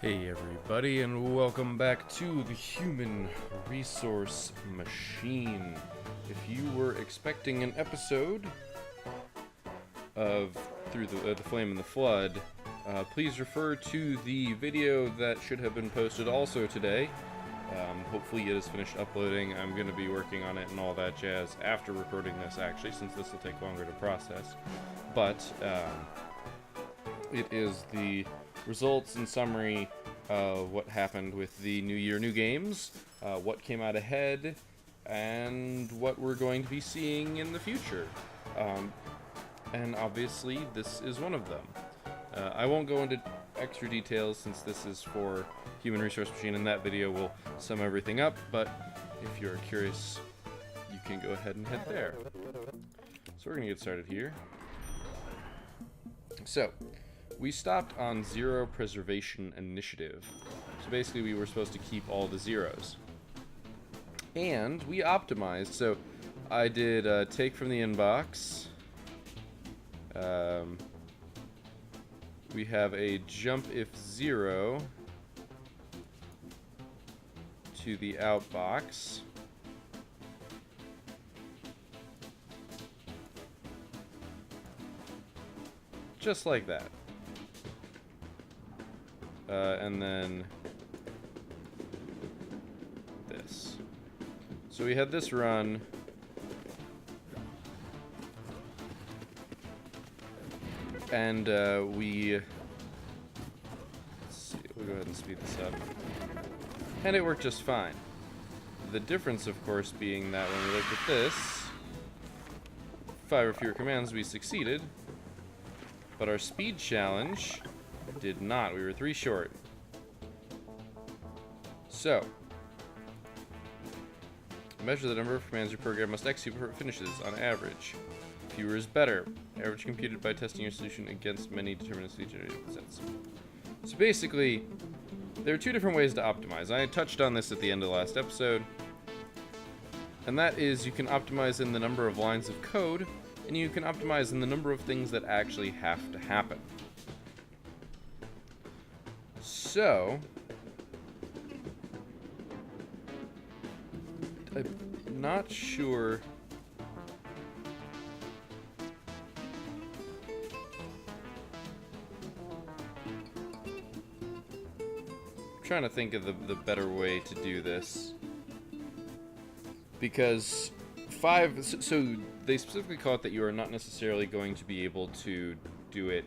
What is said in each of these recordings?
Hey everybody, and welcome back to the Human Resource Machine. If you were expecting an episode of Through the Flame and the Flood, please refer to the video that should have been posted also today. Hopefully it is finished uploading. I'm going to be working on it and all that jazz after recording this, actually, since this will take longer to process. But it is the results and summary of what happened with the New Year, New Games, what came out ahead, and what we're going to be seeing in the future. And obviously, this is one of them. I won't go into extra details since this is for Human Resource Machine, and that video will sum everything up, but if you're curious, you can go ahead and head there. So we're going to get started here. So, we stopped on Zero Preservation Initiative. So basically we were supposed to keep all the zeros. And we optimized. So I did take from the inbox. We have a jump if zero to the outbox. Just like that. And then this. So we had this run. And let's see, we'll go ahead and speed this up. And it worked just fine. The difference, of course, being that when we looked at this, 5 or fewer commands, we succeeded. But our speed challenge did not. We were 3 short. So, measure the number of commands your program must execute before it finishes, on average. Fewer is better. Average computed by testing your solution against many deterministically generated sets. So basically, there are 2 different ways to optimize. I touched on this at the end of the last episode. And that is, you can optimize in the number of lines of code, and you can optimize in the number of things that actually have to happen. So, I'm not sure. I'm trying to think of the better way to do this. Because 5, so they specifically call it that you are not necessarily going to be able to do it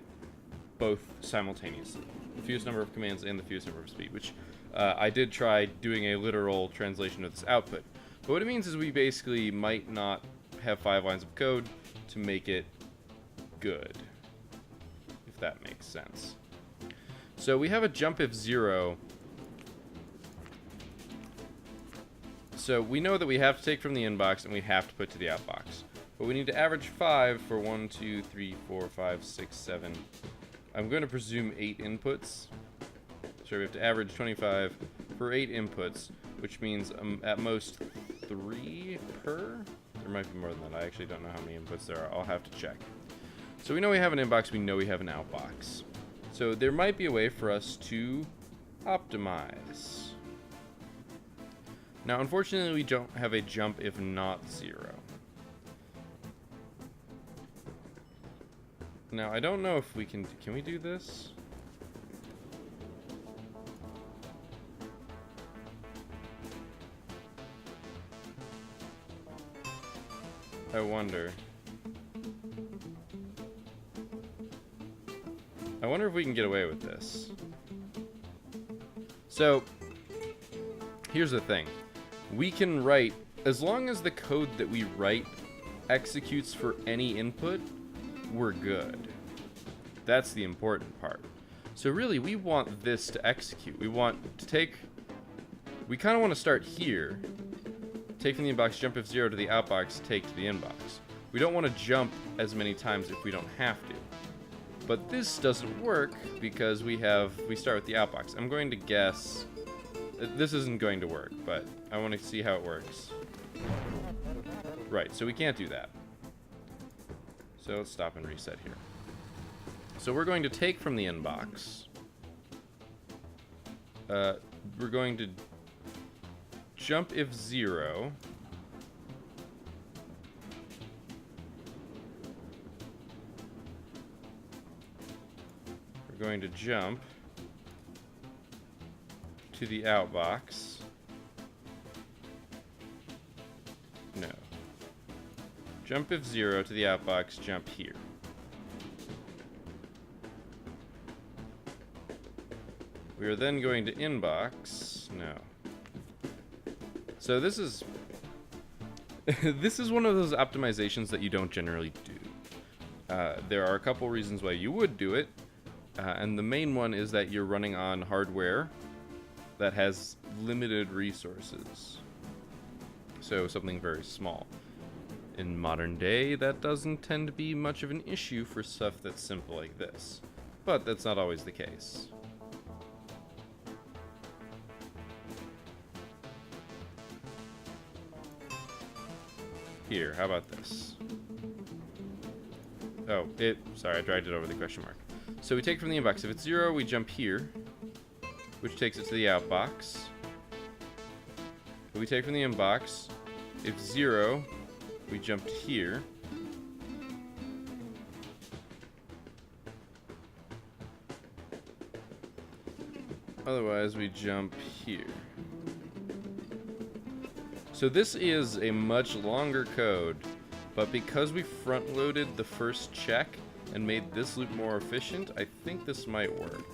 both simultaneously. The fewest number of commands and the fewest number of speed, which I did try doing a literal translation of this output. But what it means is we basically might not have 5 lines of code to make it good, if that makes sense. So we have a jump if zero. So we know that we have to take from the inbox and we have to put to the outbox. But we need to average 5 for 1, 2, 3, 4, 5, 6, 7. I'm going to presume 8 inputs. So we have to average 25 for 8 inputs, which means at most 3 per? There might be more than that. I actually don't know how many inputs there are. I'll have to check. So we know we have an inbox. We know we have an outbox. So there might be a way for us to optimize. Now, unfortunately, we don't have a jump if not 0. Now, I don't know if we can we do this? I wonder. I wonder if we can get away with this. So, here's the thing. We can write, as long as the code that we write executes for any input, we're good. That's the important part. So really, we want this to execute. We want to take, we kind of want to start here, take from the inbox, jump if zero to the outbox, take to the inbox. We don't want to jump as many times if we don't have to. But this doesn't work because we start with the outbox. I'm going to guess, this isn't going to work, but I want to see how it works. Right, so we can't do that. So let's stop and reset here. So we're going to take from the inbox. we're going to jump if 0. We're going to jump to the outbox. No. Jump if 0 to the outbox, jump here. We are then going to inbox. No. So this is this is one of those optimizations that you don't generally do. There are a couple reasons why you would do it, and the main one is that you're running on hardware that has limited resources. So something very small. In modern day, that doesn't tend to be much of an issue for stuff that's simple like this. But that's not always the case. Here, how about this? Oh, sorry, I dragged it over the question mark. So we take from the inbox. If it's 0, we jump here, which takes it to the outbox. We take from the inbox. If 0, we jumped here. Otherwise, we jump here. So this is a much longer code, but because we front-loaded the first check and made this loop more efficient, I think this might work.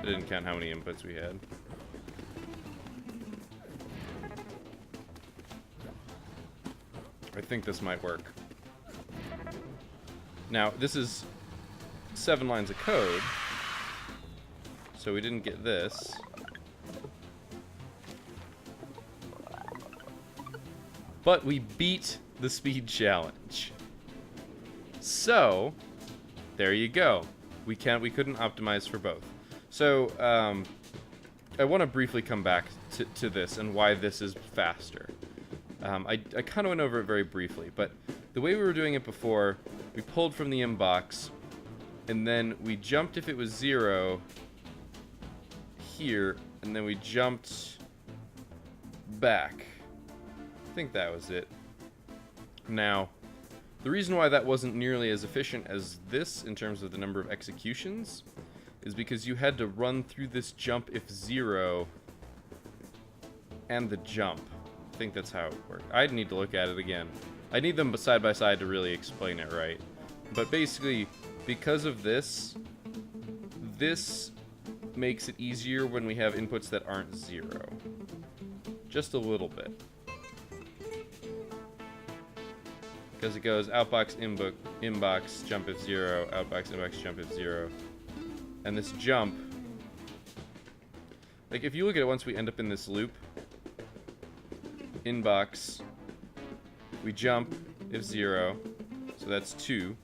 I didn't count how many inputs we had. I think this might work. Now, this is 7 lines of code, so we didn't get this. But we beat the speed challenge. So, there you go. We couldn't optimize for both. So, I want to briefly come back to this and why this is faster. I kind of went over it very briefly, but the way we were doing it before, we pulled from the inbox, and then we jumped if it was 0 here, and then we jumped back. I think that was it. Now, the reason why that wasn't nearly as efficient as this in terms of the number of executions is because you had to run through this jump if 0 and the jump. I think that's how it worked. I'd need to look at it again. I need them side by side to really explain it right. But basically, because of this, this makes it easier when we have inputs that aren't 0. Just a little bit. Because it goes outbox, inbox, jump if 0, outbox, inbox, jump if 0. And this jump, like if you look at it once we end up in this loop, inbox, we jump if 0, so that's 2.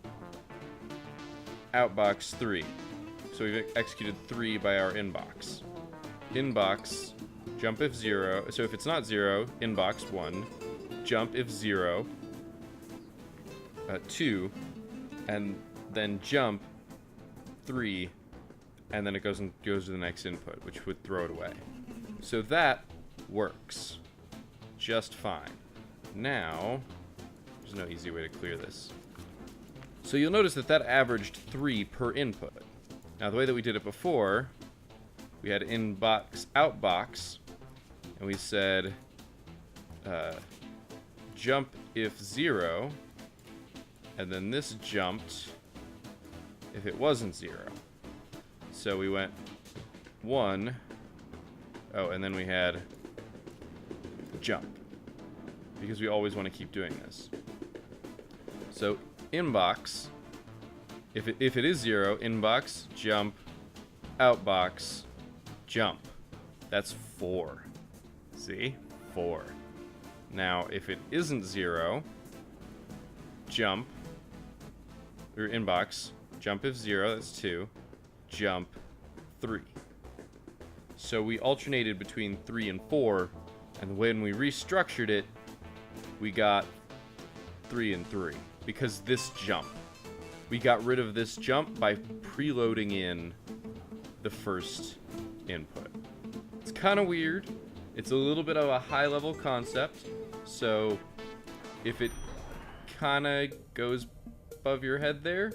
Outbox 3. So we've executed 3 by our inbox. Inbox, jump if 0. So if it's not 0, inbox 1. Jump if 0, 2. And then jump 3. And then it goes to the next input, which would throw it away. So that works just fine. Now, there's no easy way to clear this. So you'll notice that averaged 3 per input. Now the way that we did it before, we had inbox, outbox, and we said jump if 0, and then this jumped if it wasn't 0. So we went 1, oh, and then we had jump, because we always want to keep doing this. So inbox, if it is 0, inbox, jump, outbox, jump. That's 4. See? 4. Now, if it isn't 0, jump, or inbox, jump if 0, that's 2, jump, 3. So we alternated between 3 and 4, and when we restructured it, we got 3 and 3 because this jump. We got rid of this jump by preloading in the first input. It's kind of weird. It's a little bit of a high-level concept, so if it kind of goes above your head there,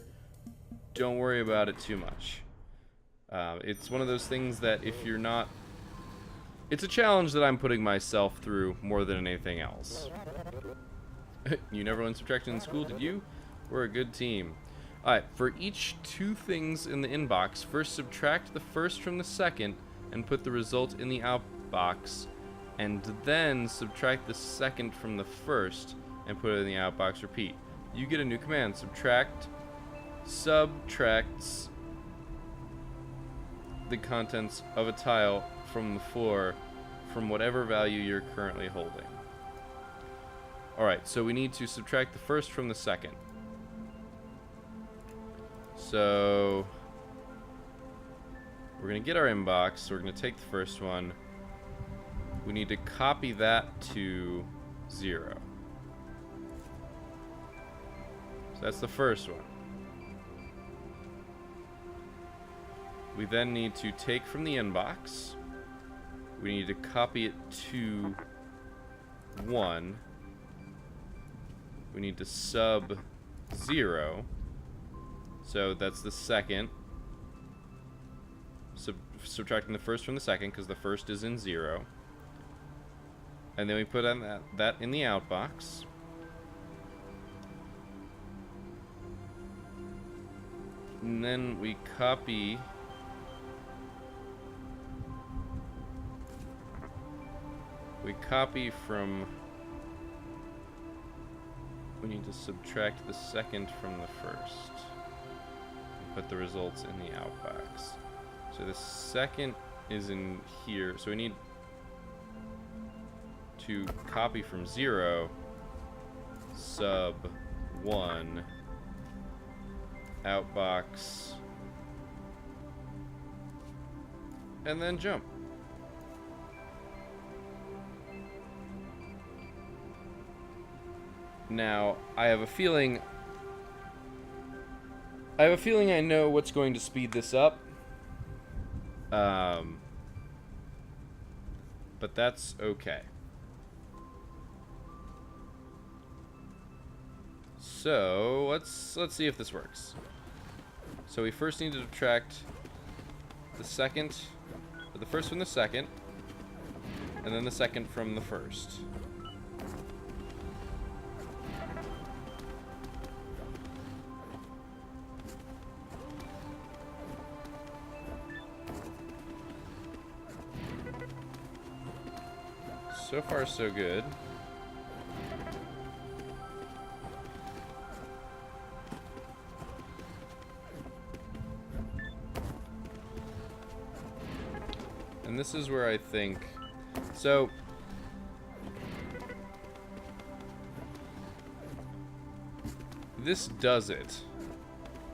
don't worry about it too much. It's one of those things that if you're not... It's a challenge that I'm putting myself through more than anything else. You never learned subtraction in school, did you? We're a good team. Alright, for each 2 things in the inbox, first subtract the first from the second and put the result in the outbox, and then subtract the second from the first and put it in the outbox. Repeat. You get a new command. Subtract subtracts the contents of a tile from the floor from whatever value you're currently holding. Alright, so we need to subtract the first from the second. So we're going to get our inbox. So we're going to take the first one. We need to copy that to 0. So that's the first one. We then need to take from the inbox. We need to copy it to 1. We need to sub 0. So that's the second. Subtracting the first from the second because the first is in 0. And then we put on that in the outbox. And then we copy from... We need to subtract the second from the first. And put the results in the outbox. So the second is in here. So we need to copy from 0, sub 1, outbox, and then jump. Now, I have a feeling I know what's going to speed this up. But that's okay. So let's see if this works. So we first need to subtract the first from the second, and then the second from the first. So far, so good. And this is where I think... So... This does it.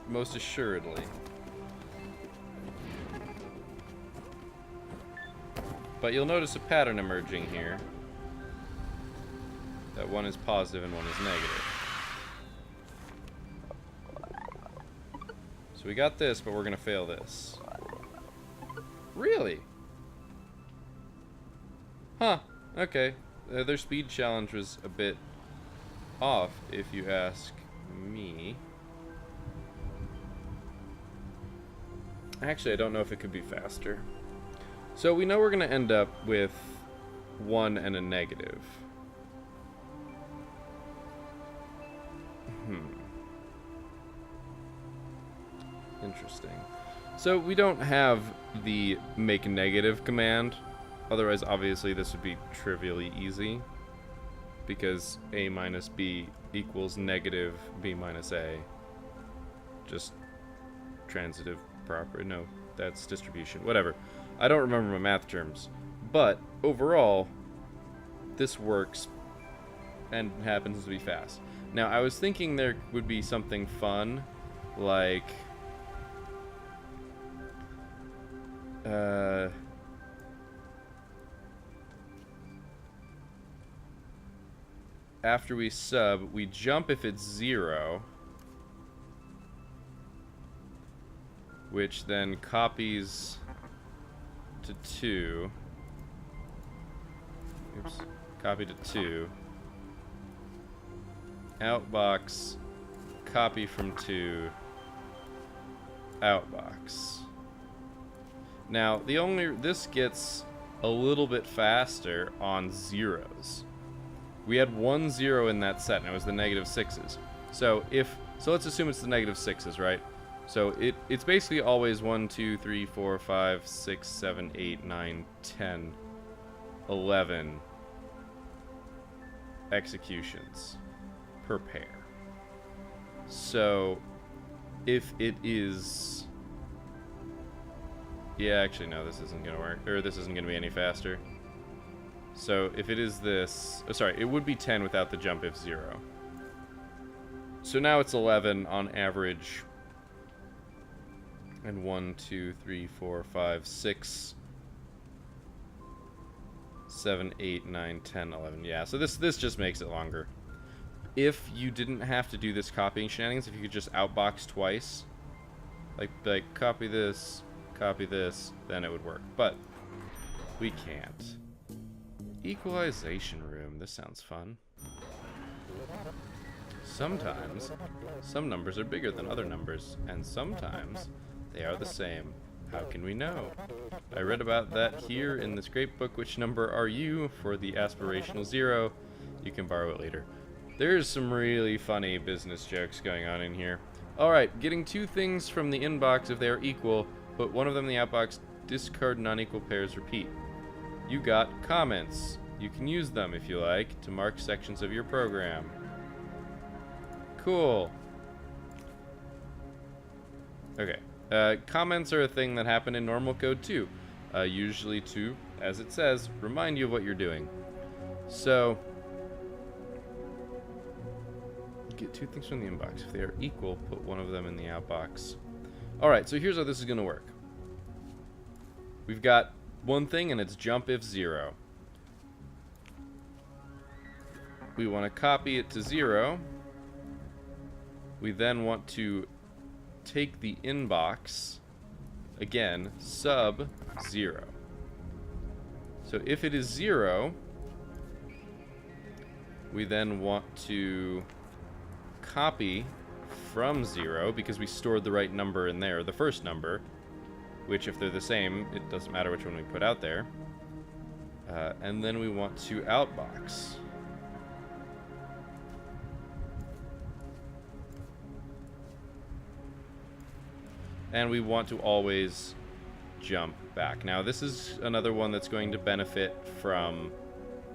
Most assuredly. But you'll notice a pattern emerging here. That one is positive and one is negative. So we got this, but we're gonna fail this. Really? Huh, okay. Their speed challenge was a bit off, if you ask me. Actually, I don't know if it could be faster. So we know we're going to end up with 1 and a negative. Interesting. So we don't have the make negative command. Otherwise, obviously, this would be trivially easy. Because A minus B equals negative B minus A. Just transitive property. No, that's distribution. Whatever. I don't remember my math terms, but overall, this works and happens to be fast. Now, I was thinking there would be something fun, like after we sub, we jump if it's 0, which then copies to 2. Oops. Copy to 2. Outbox. Copy from 2. Outbox. Now, this gets a little bit faster on zeros. We had 1 0 in that set, and it was the -6s. So let's assume it's the -6s, right? So it's basically always 1, 2, 3, 4, 5, 6, 7, 8, 9, 10, 11 executions per pair. So if it is... Yeah, actually, no, this isn't going to work. Or this isn't going to be any faster. So if it is this... Oh, sorry, it would be 10 without the jump if 0. So now it's 11 on average. And 1, 2, 3, 4, 5, 6, 7, 8, 9, 10, 11. Yeah, so this just makes it longer. If you didn't have to do this copying shenanigans, if you could just outbox twice, like copy this, then it would work. But we can't. Equalization room. This sounds fun. Sometimes, some numbers are bigger than other numbers, and sometimes they are the same. How can we know? I read about that here in this great book, Which Number Are You? For the aspirational 0. You can borrow it later. There's some really funny business jokes going on in here. Alright, getting 2 things from the inbox if they are equal, put one of them in the outbox, discard non-equal pairs, repeat. You got comments. You can use them, if you like, to mark sections of your program. Cool. Okay. Comments are a thing that happen in normal code too. Usually to, as it says, remind you of what you're doing. So, get 2 things from the inbox. If they are equal, put one of them in the outbox. Alright, so here's how this is going to work. We've got one thing, and it's jump if 0. We want to copy it to 0. We then want to take the inbox, again, sub 0. So if it is 0, we then want to copy from 0, because we stored the right number in there, the first number, which if they're the same, it doesn't matter which one we put out there. And then we want to outbox. And we want to always jump back. Now, this is another one that's going to benefit from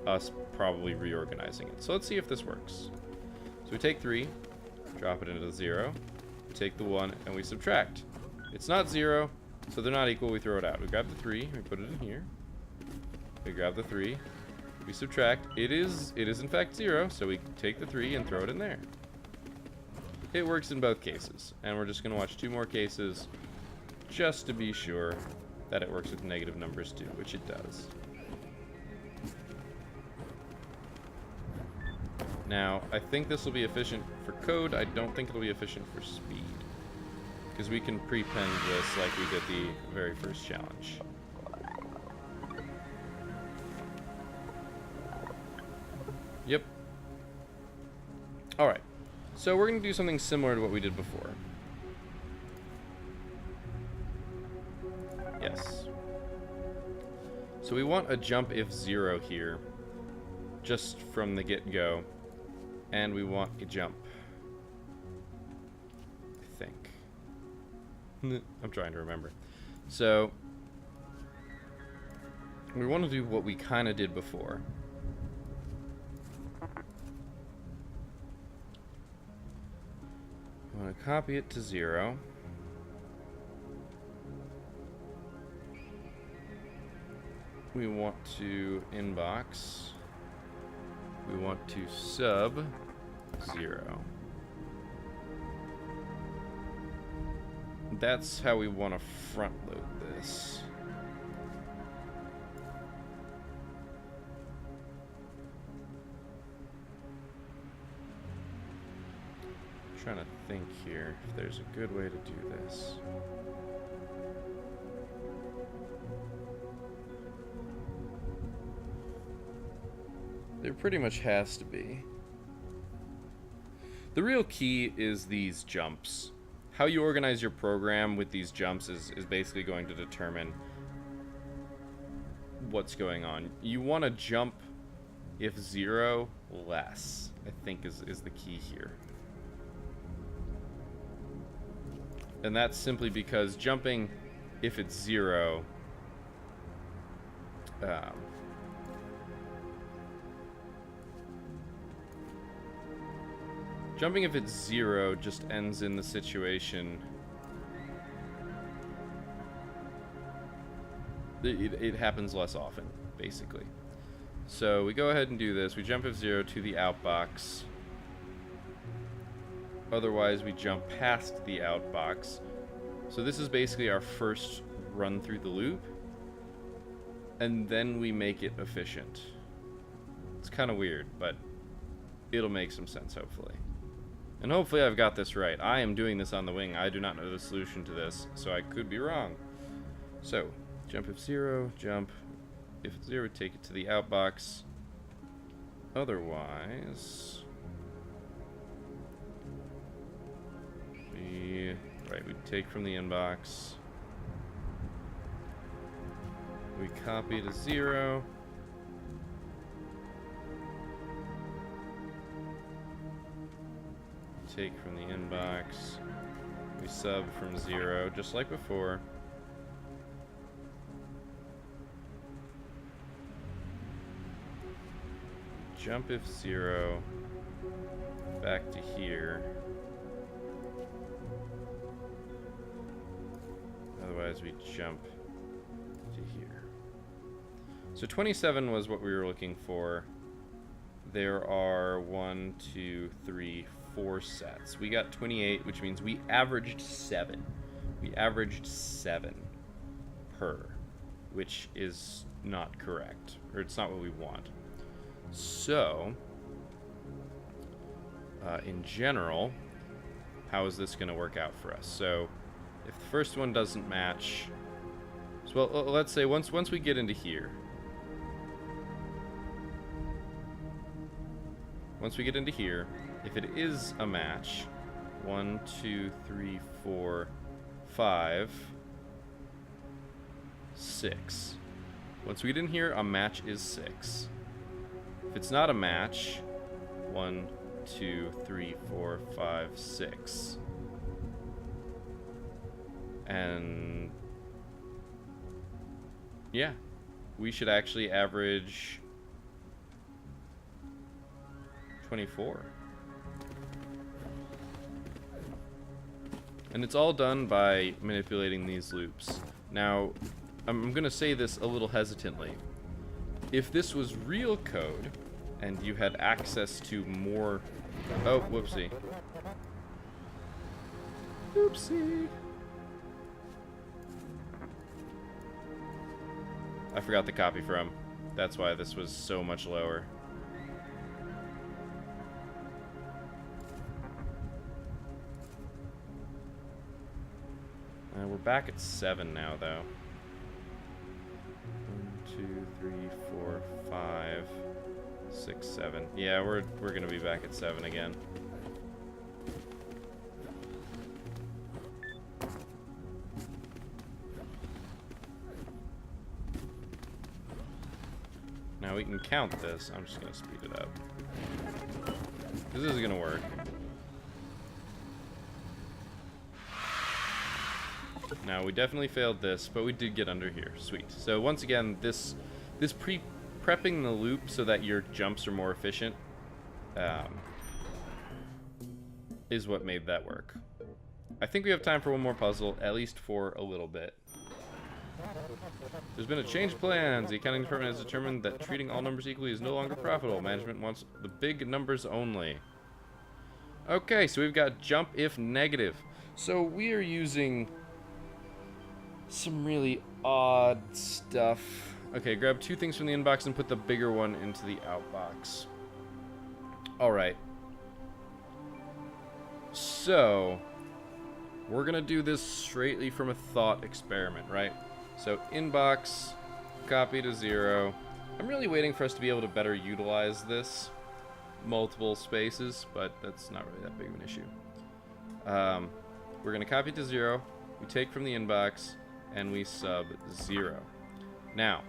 us probably reorganizing it. So let's see if this works. So we take 3, drop it into the 0. We take the 1, and we subtract. It's not 0, so they're not equal. We throw it out. We grab the 3, we put it in here. We grab the 3, we subtract. It is in fact 0, so we take the 3 and throw it in there. It works in both cases, and we're just going to watch 2 more cases just to be sure that it works with negative numbers too, which it does. Now, I think this will be efficient for code. I don't think it'll be efficient for speed, because we can prepend this like we did the very first challenge. Yep. Alright. So we're going to do something similar to what we did before. Yes. So we want a jump if 0 here, just from the get-go. And we want a jump. I think. I'm trying to remember. So, we want to do what we kind of did before. I want to copy it to 0. We want to inbox. We want to sub 0. That's how we want to front load this. trying to think here if there's a good way to do this. There pretty much has to be. The real key is these jumps. How you organize your program with these jumps is basically going to determine what's going on. You want to jump if 0 less, I think is the key here. And that's simply because jumping if it's 0 jumping if it's 0 just ends in the situation. It happens less often, basically. So we go ahead and do this. We jump if 0 to the outbox. Otherwise, we jump past the outbox. So this is basically our first run through the loop. And then we make it efficient. It's kind of weird, but it'll make some sense, hopefully. And hopefully I've got this right. I am doing this on the wing. I do not know the solution to this, so I could be wrong. So, jump if 0, jump. If it's 0, take it to the outbox. Otherwise, we take from the inbox. We copy to 0. Take from the inbox. We sub from 0, just like before. Jump if 0. Back to here. Otherwise, we jump to here. So 27 was what we were looking for. There are 1, 2, 3, 4 sets. We got 28, which means we averaged 7. We averaged 7 per, which is not correct, or it's not what we want. So, in general, how is this going to work out for us? So, if the first one doesn't match, so, well, let's say once we get into here, if it is a match, 1, 2, 3, 4, 5, 6. Once we get in here, a match is 6. If it's not a match, 1, 2, 3, 4, 5, 6. And yeah, we should actually average 24. And it's all done by manipulating these loops. Now, I'm going to say this a little hesitantly. If this was real code, and you had access to more... Oh, whoopsie. Oopsie. I forgot the copy from. That's why this was so much lower. We're back at 7 now, though. 1, 2, 3, 4, 5, 6, 7. Yeah, we're gonna be back at 7 again. Now we can count this. I'm just gonna speed it up. This is gonna work. Now, we definitely failed this, but we did get under here. Sweet. So once again, this prepping the loop so that your jumps are more efficient is what made that work. I think we have time for one more puzzle, at least for a little bit. There's been a change of plans. The accounting department has determined that treating all numbers equally is no longer profitable. Management wants the big numbers only. Okay, so we've got jump if negative. So we are using some really odd stuff. Okay, grab 2 things from the inbox and put the bigger one into the outbox. Alright. So, we're going to do this straightly from a thought experiment, right? So, inbox, copy to 0. I'm really waiting for us to be able to better utilize this multiple spaces, but that's not really that big of an issue. We're going to copy to 0. We take from the inbox, and we sub 0. Now,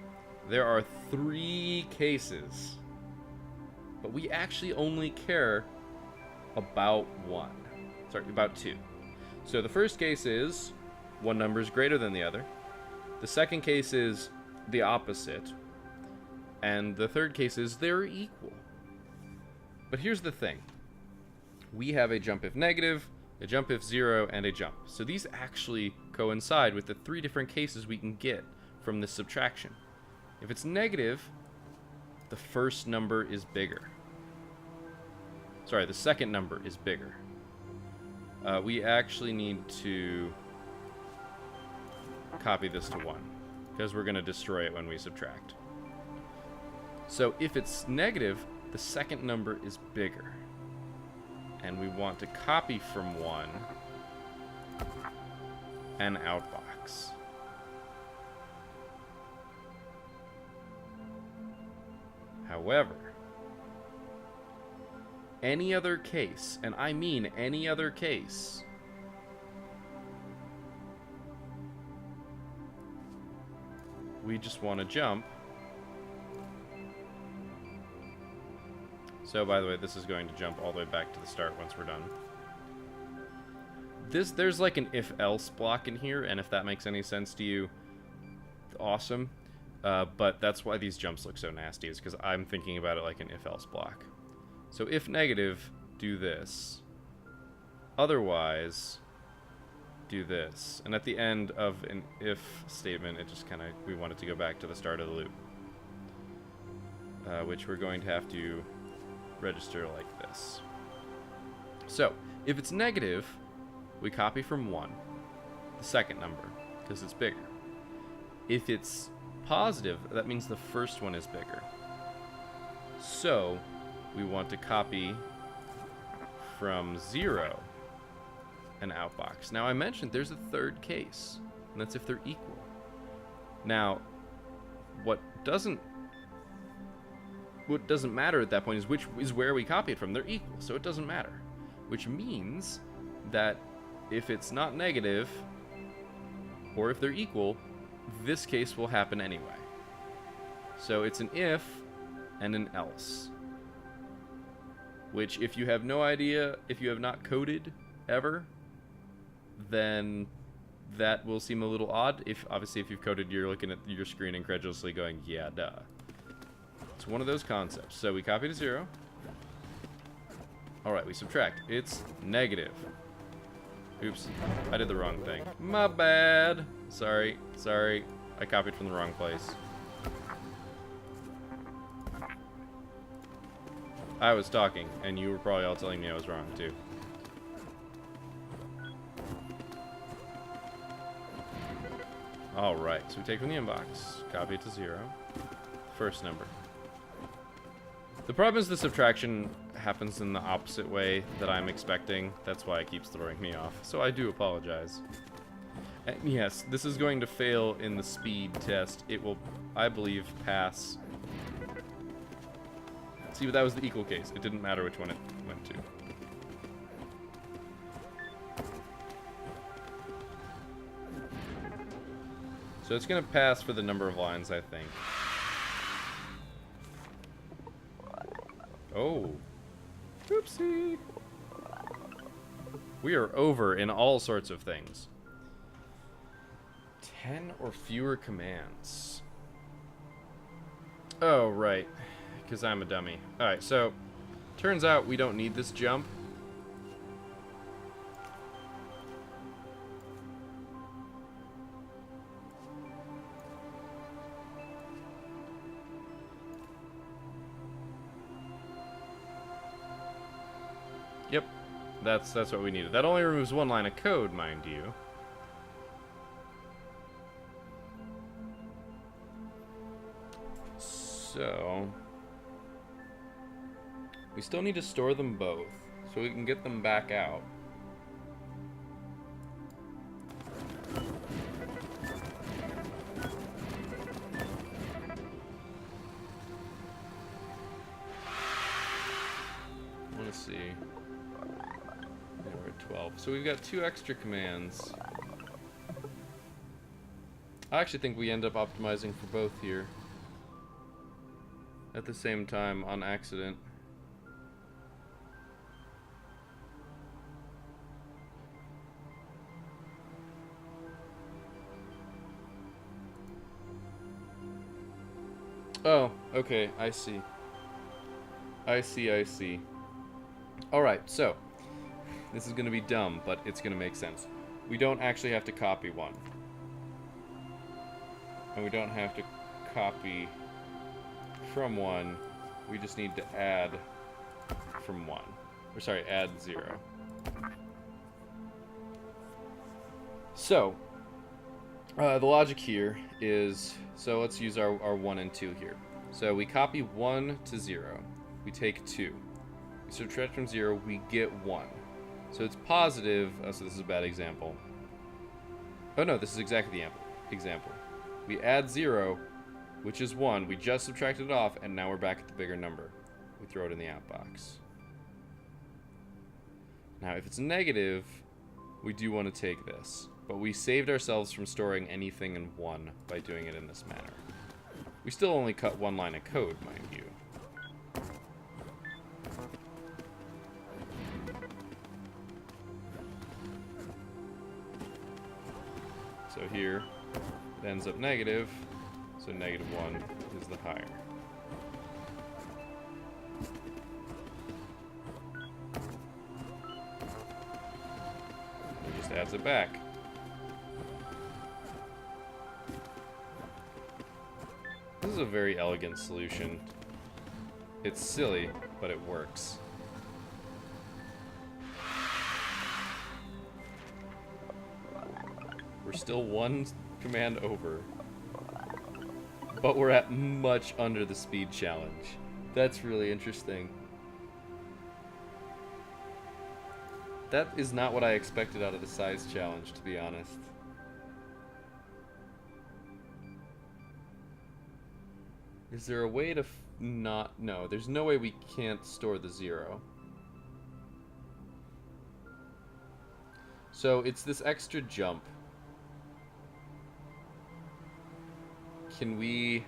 there are 3 cases, but we actually only care about 1. Sorry, about 2. So the first case is one number is greater than the other. The second case is the opposite. And the third case is they're equal. But here's the thing. We have a jump if negative, a jump if 0, and a jump. So these actually coincide with the 3 different cases we can get from this subtraction. If it's negative, the first number is bigger. Sorry, the second number is bigger. We actually need to copy this to 1, because we're going to destroy it when we subtract. So if it's negative, the second number is bigger. And we want to copy from 1 an outbox. However, any other case, and I mean any other case, we just want to jump. So, by the way, this is going to jump all the way back to the start once we're done. There's like an if-else block in here, and if that makes any sense to you, awesome. But that's why these jumps look so nasty, is because I'm thinking about it like an if-else block. So if negative, do this. Otherwise, do this. And at the end of an if statement, it just kind of, we want it to go back to the start of the loop. Which we're going to have to register like this. So, if it's negative, we copy from 1, the second number, because it's bigger. If it's positive, that means the first one is bigger. So, we want to copy from 0 an outbox. Now, I mentioned there's a third case, and that's if they're equal. Now, what doesn't matter at that point is which is where we copy it from. They're equal, so it doesn't matter. Which means that if it's not negative, or if they're equal, this case will happen anyway. So it's an if and an else. Which, if you have no idea, if you have not coded ever, then that will seem a little odd. Obviously, if you've coded, you're looking at your screen incredulously going, yeah, duh. It's one of those concepts. So we copy to 0. Alright, we subtract. It's negative. Oops, I did the wrong thing. My bad. Sorry. I copied from the wrong place. I was talking, and you were probably all telling me I was wrong, too. Alright, so we take from the inbox, copy it to 0. First number. The problem is the subtraction happens in the opposite way that I'm expecting. That's why it keeps throwing me off. So I do apologize. And yes, this is going to fail in the speed test. It will, I believe, pass. See, but that was the equal case. It didn't matter which one it went to. So it's going to pass for the number of lines, I think. Oh. Oopsie. We are over in all sorts of things. 10 or fewer commands. Oh, right. Because I'm a dummy. Alright, so turns out we don't need this jump. Yep, that's what we needed. That only removes 1 line of code, mind you. So we still need to store them both, so we can get them back out. so we've got 2 extra commands. I actually think we end up optimizing for both here at the same time on accident. Oh, okay, I see. I see. Alright, so, this is gonna be dumb, but it's gonna make sense. We don't actually have to copy one. And we don't have to copy from one. We just need to add from one. Or sorry, add 0. So, the logic here is, so let's use our 1 and 2 here. So we copy 1 to 0. We take 2. We subtract from 0, we get 1. So it's positive. Oh, so this is a bad example. Oh no, this is exactly the example. We add 0, which is 1. We just subtracted it off, and now we're back at the bigger number. We throw it in the outbox. Now, if it's negative, we do want to take this. But we saved ourselves from storing anything in 1 by doing it in this manner. We still only cut 1 line of code, mind you. So here, it ends up negative, so negative 1 is the higher. It just adds it back. This is a very elegant solution. It's silly, but it works. We're still 1 command over, but we're at much under the speed challenge. That's really interesting. That is not what I expected out of the size challenge, to be honest. Is there a way to not... No, there's no way we can't store the 0. So it's this extra jump. Can we...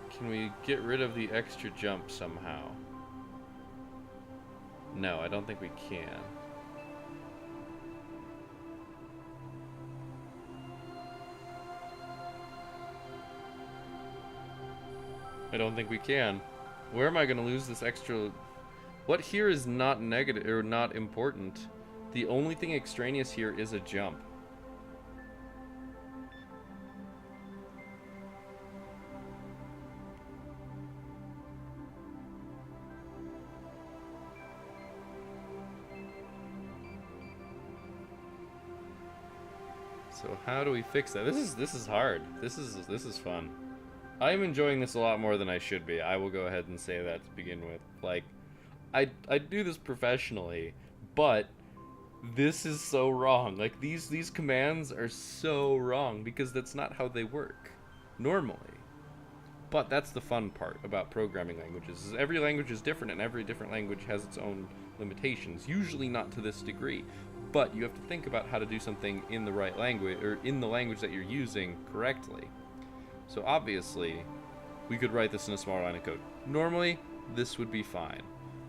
Can we get rid of the extra jump somehow? No, I don't think we can. I don't think we can. Where am I going to lose this extra... What here is not negative or not important. The only thing extraneous here is a jump. So how do we fix that? This is hard. This is fun. I'm enjoying this a lot more than I should be. I will go ahead and say that to begin with. Like, I do this professionally, but this is so wrong. Like, these commands are so wrong because that's not how they work normally. But that's the fun part about programming languages. Is every language is different, and every different language has its own limitations. Usually not to this degree, but you have to think about how to do something in the right language, or in the language that you're using correctly. So obviously, we could write this in a smaller line of code. Normally, this would be fine.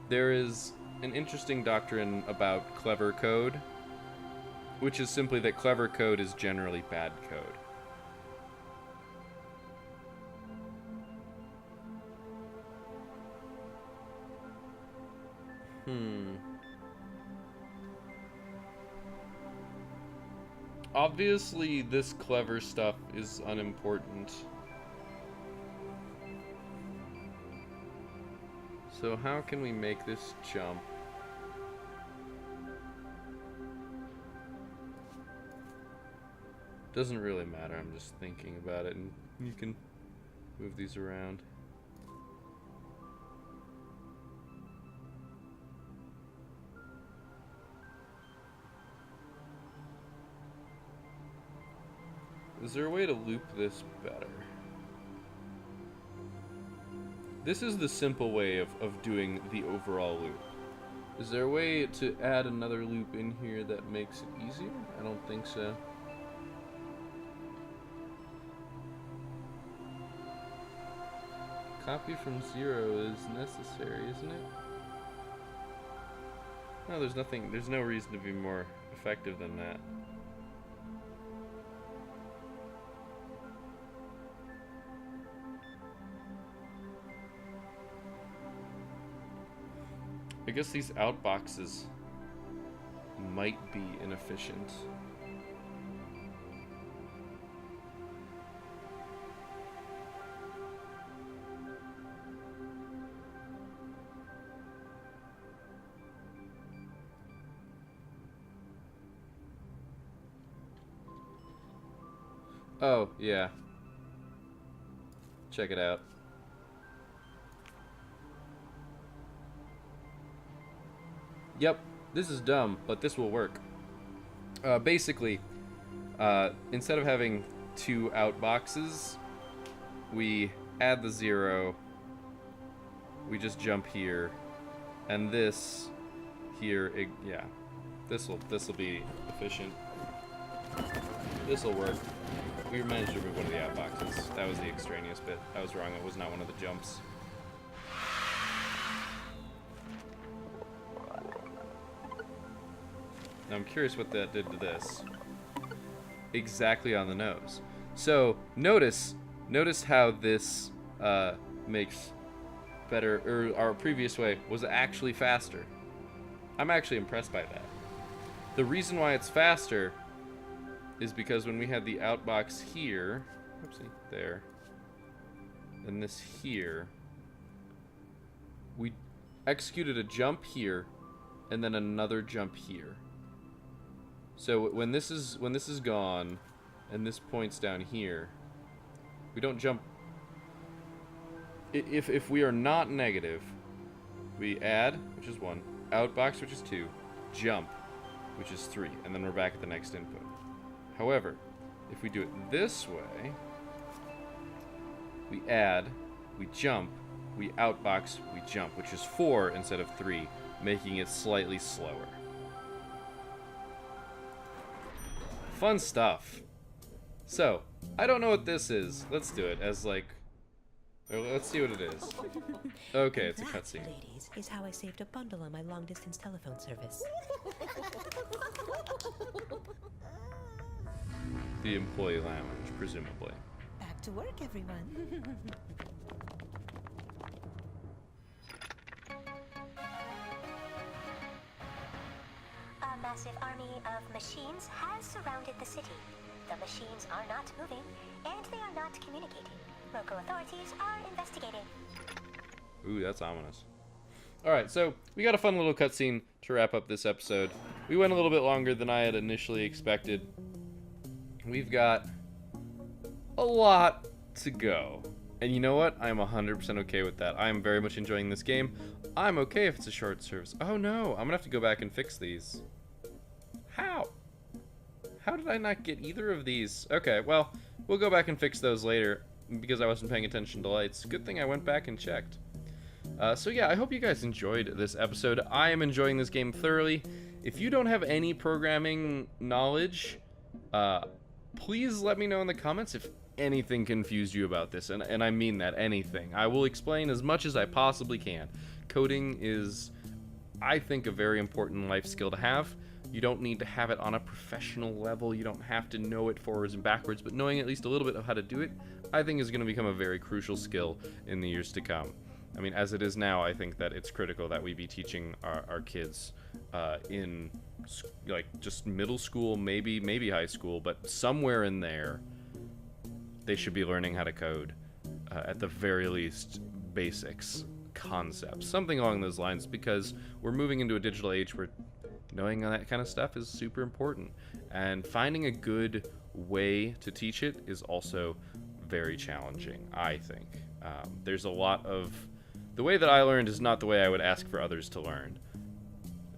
There is an interesting doctrine about clever code, which is simply that clever code is generally bad code. Obviously, this clever stuff is unimportant. So how can we make this jump? Doesn't really matter, I'm just thinking about it, and you can move these around. Is there a way to loop this better? This is the simple way of doing the overall loop. Is there a way to add another loop in here that makes it easier? I don't think so. Copy from 0 is necessary, isn't it? No, there's nothing, there's no reason to be more effective than that. I guess these outboxes might be inefficient. Oh, yeah. Check it out. Yep, this is dumb, but this will work. Basically, instead of having 2 outboxes, we add the 0, we just jump here, and this here, yeah, this will be efficient. This will work. We managed to remove one of the outboxes. That was the extraneous bit. I was wrong. It was not one of the jumps. Now I'm curious what that did to this. Exactly on the nose. So notice how this makes better, or our previous way was actually faster. I'm actually impressed by that. The reason why it's faster is because when we had the outbox here, oopsie, there, and this here, we executed a jump here, and then another jump here. So when this is gone, and this points down here, we don't jump. If we are not negative, we add, which is 1, outbox, which is 2, jump, which is 3, and then we're back at the next input. However, if we do it this way, we add, we jump, we outbox, we jump, which is 4 instead of 3, making it slightly slower. Fun stuff. So, I don't know what this is. Let's do it as like, let's see what it is. Okay, it's a cutscene. Ladies, is how I saved a bundle on my long-distance telephone service. The employee lounge, presumably. Back to work, everyone. A massive army of machines has surrounded the city. The machines are not moving, and they are not communicating. Local authorities are investigating. Ooh, that's ominous. Alright, so we got a fun little cutscene to wrap up this episode. We went a little bit longer than I had initially expected. We've got a lot to go. And you know what? I'm 100% okay with that. I am very much enjoying this game. I'm okay if it's a short service. Oh no, I'm gonna have to go back and fix these. How? How did I not get either of these? Okay, well, we'll go back and fix those later because I wasn't paying attention to lights. Good thing I went back and checked. So yeah, I hope you guys enjoyed this episode. I am enjoying this game thoroughly. If you don't have any programming knowledge, please let me know in the comments if anything confused you about this, and I mean that, anything. I will explain as much as I possibly can. Coding is, I think, a very important life skill to have. You don't need to have it on a professional level. You don't have to know it forwards and backwards, but knowing at least a little bit of how to do it, I think is going to become a very crucial skill in the years to come. I mean, as it is now, I think that it's critical that we be teaching our kids in, like, just middle school, maybe high school, but somewhere in there, they should be learning how to code. At the very least, basics, concepts, something along those lines, because we're moving into a digital age where knowing that kind of stuff is super important. And finding a good way to teach it is also very challenging, I think. There's a lot of... The way that I learned is not the way I would ask for others to learn.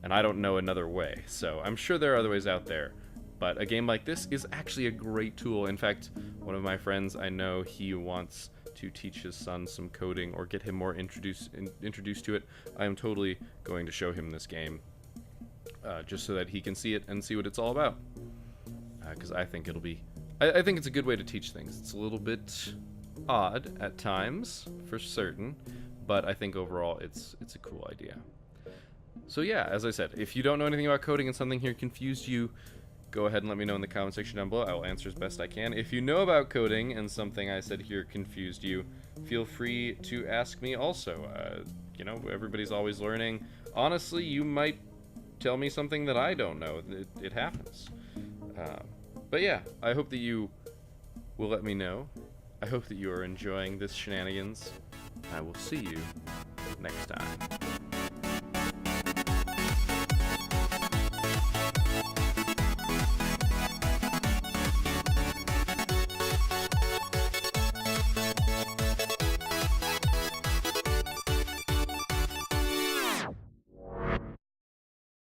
And I don't know another way, so I'm sure there are other ways out there. But a game like this is actually a great tool. In fact, one of my friends, I know he wants to teach his son some coding or get him more introduced to it, I am totally going to show him this game, just so that he can see it and see what it's all about. Because I think it'll be, I think it's a good way to teach things. It's a little bit odd at times, for certain, but I think overall it's a cool idea. So yeah, as I said, if you don't know anything about coding and something here confused you, go ahead and let me know in the comment section down below. I will answer as best I can. If you know about coding and something I said here confused you, feel free to ask me also. You know, everybody's always learning. Honestly, you might tell me something that I don't know. It happens. But yeah, I hope that you will let me know. I hope that you are enjoying this shenanigans. I will see you next time.